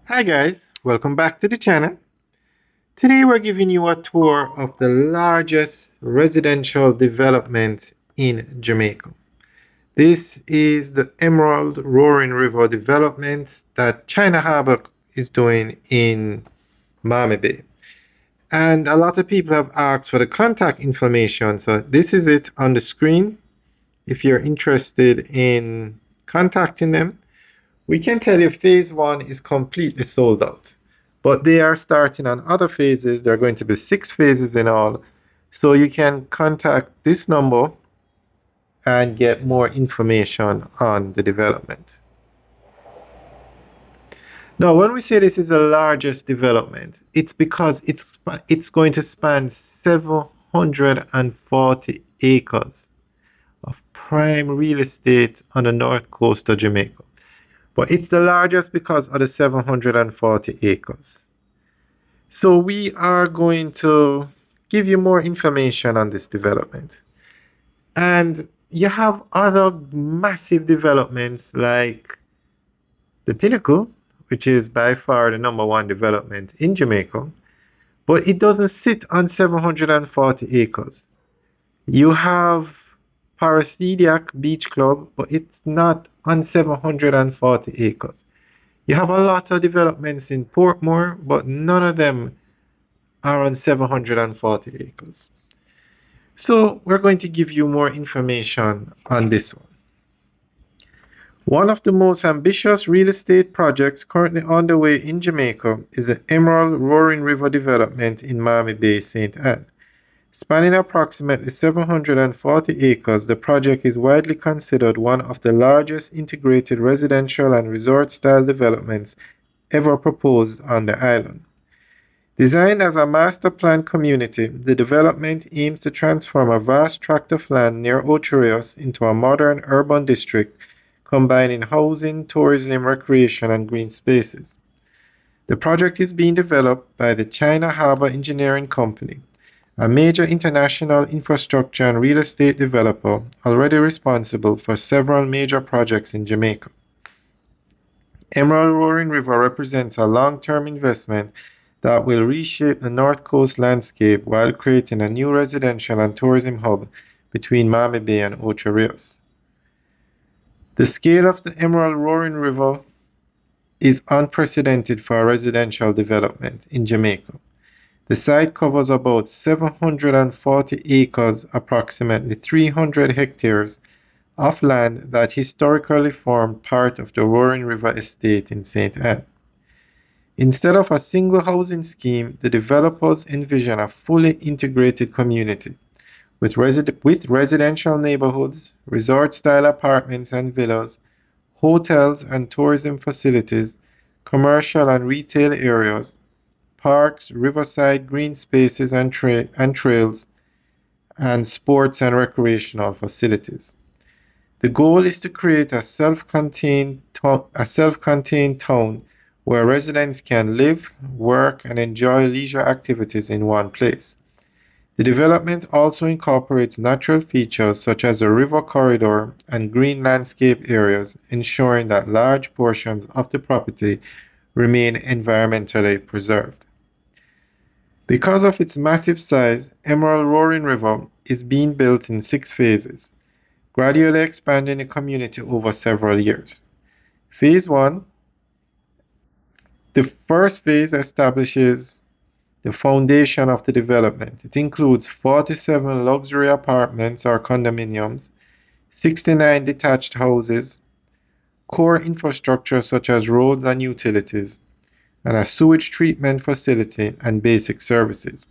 Hi guys, welcome back to the channel. Today we're giving you a tour of the largest residential development in Jamaica. This is the Emerald Roaring River development that China Harbour is doing in Miami Bay. And a lot of people have asked for the contact information, so this is it on the screen. If you're interested in contacting them, we can tell you phase one is completely sold out, but they are starting on other phases. There are going to be 6 phases in all. So you can contact this number and get more information on the development. Now, when we say this is the largest development, it's because it's going to span 740 acres of prime real estate on the north coast of Jamaica. But it's the largest because of the 740 acres. So we are going to give you more information on this development. And you have other massive developments like the Pinnacle, which is by far the number one development in Jamaica, but it doesn't sit on 740 acres. You have Parasediac Beach Club, but it's not on 740 acres. You have a lot of developments in Portmore, but none of them are on 740 acres. So we're going to give you more information on this one. One of the most ambitious real estate projects currently underway in Jamaica is the Emerald Roaring River development in Miami Bay, St. Anne. Spanning approximately 740 acres, the project is widely considered one of the largest integrated residential and resort-style developments ever proposed on the island. Designed as a master planned community, the development aims to transform a vast tract of land near Ocho Rios into a modern urban district combining housing, tourism, recreation, and green spaces. The project is being developed by the China Harbour Engineering Company, a major international infrastructure and real estate developer already responsible for several major projects in Jamaica. Emerald Roaring River represents a long-term investment that will reshape the North Coast landscape while creating a new residential and tourism hub between Miami Bay and Ocho Rios. The scale of the Emerald Roaring River is unprecedented for a residential development in Jamaica. The site covers about 740 acres, approximately 300 hectares, of land that historically formed part of the Roaring River estate in St. Anne. Instead of a single housing scheme, the developers envision a fully integrated community with residential neighborhoods, resort-style apartments and villas, hotels and tourism facilities, commercial and retail areas, parks, riverside green spaces and trails, and sports and recreational facilities. The goal is to create a self-contained town where residents can live, work, and enjoy leisure activities in one place. The development also incorporates natural features such as a river corridor and green landscape areas, ensuring that large portions of the property remain environmentally preserved. Because of its massive size, Emerald Roaring River is being built in 6 phases, gradually expanding the community over several years. Phase 1. The first phase establishes the foundation of the development. It includes 47 luxury apartments or condominiums, 69 detached houses, core infrastructure such as roads and utilities, and a sewage treatment facility and basic services.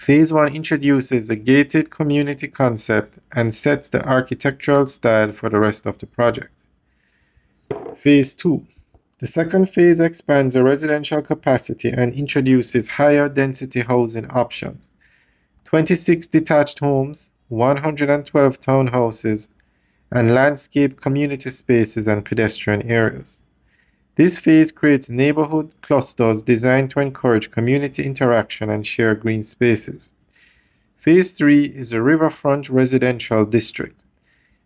Phase 1 introduces the gated community concept and sets the architectural style for the rest of the project. Phase 2. The second phase expands the residential capacity and introduces higher density housing options. 26 detached homes, 112 townhouses, and landscape community spaces and pedestrian areas. This phase creates neighborhood clusters designed to encourage community interaction and share green spaces. Phase 3 is a riverfront residential district.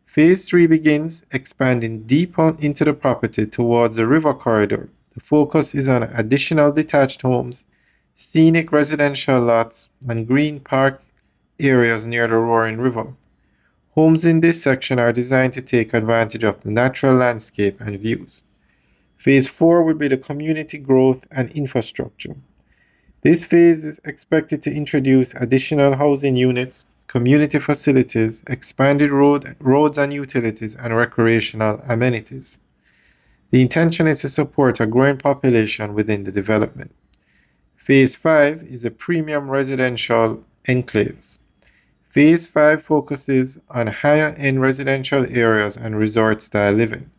Phase 3 begins expanding deeper into the property towards the river corridor. The focus is on additional detached homes, scenic residential lots, and green park areas near the Roaring River. Homes in this section are designed to take advantage of the natural landscape and views. Phase 4 will be the community growth and infrastructure. This phase is expected to introduce additional housing units, community facilities, expanded roads and utilities, and recreational amenities. The intention is to support a growing population within the development. Phase 5 is a premium residential enclaves. Phase 5 focuses on higher-end residential areas and resort-style living.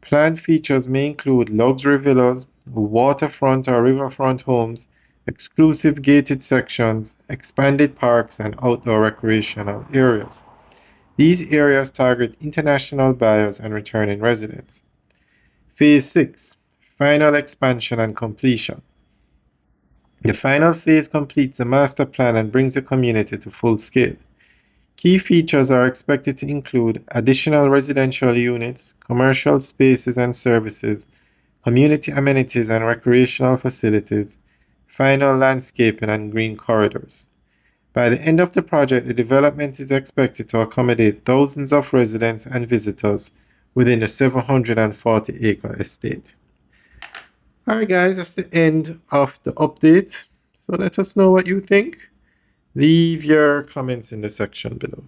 Planned features may include luxury villas, waterfront or riverfront homes, exclusive gated sections, expanded parks, and outdoor recreational areas. These areas target international buyers and returning residents. Phase 6 Final Expansion and Completion. The final phase completes the master plan and brings the community to full scale. Key features are expected to include additional residential units, commercial spaces and services, community amenities and recreational facilities, final landscaping and green corridors. By the end of the project, the development is expected to accommodate thousands of residents and visitors within the 740-acre estate. Alright guys, that's the end of the update. So let us know what you think. Leave your comments in the section below.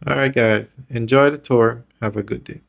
Alright guys, enjoy the tour. Have a good day.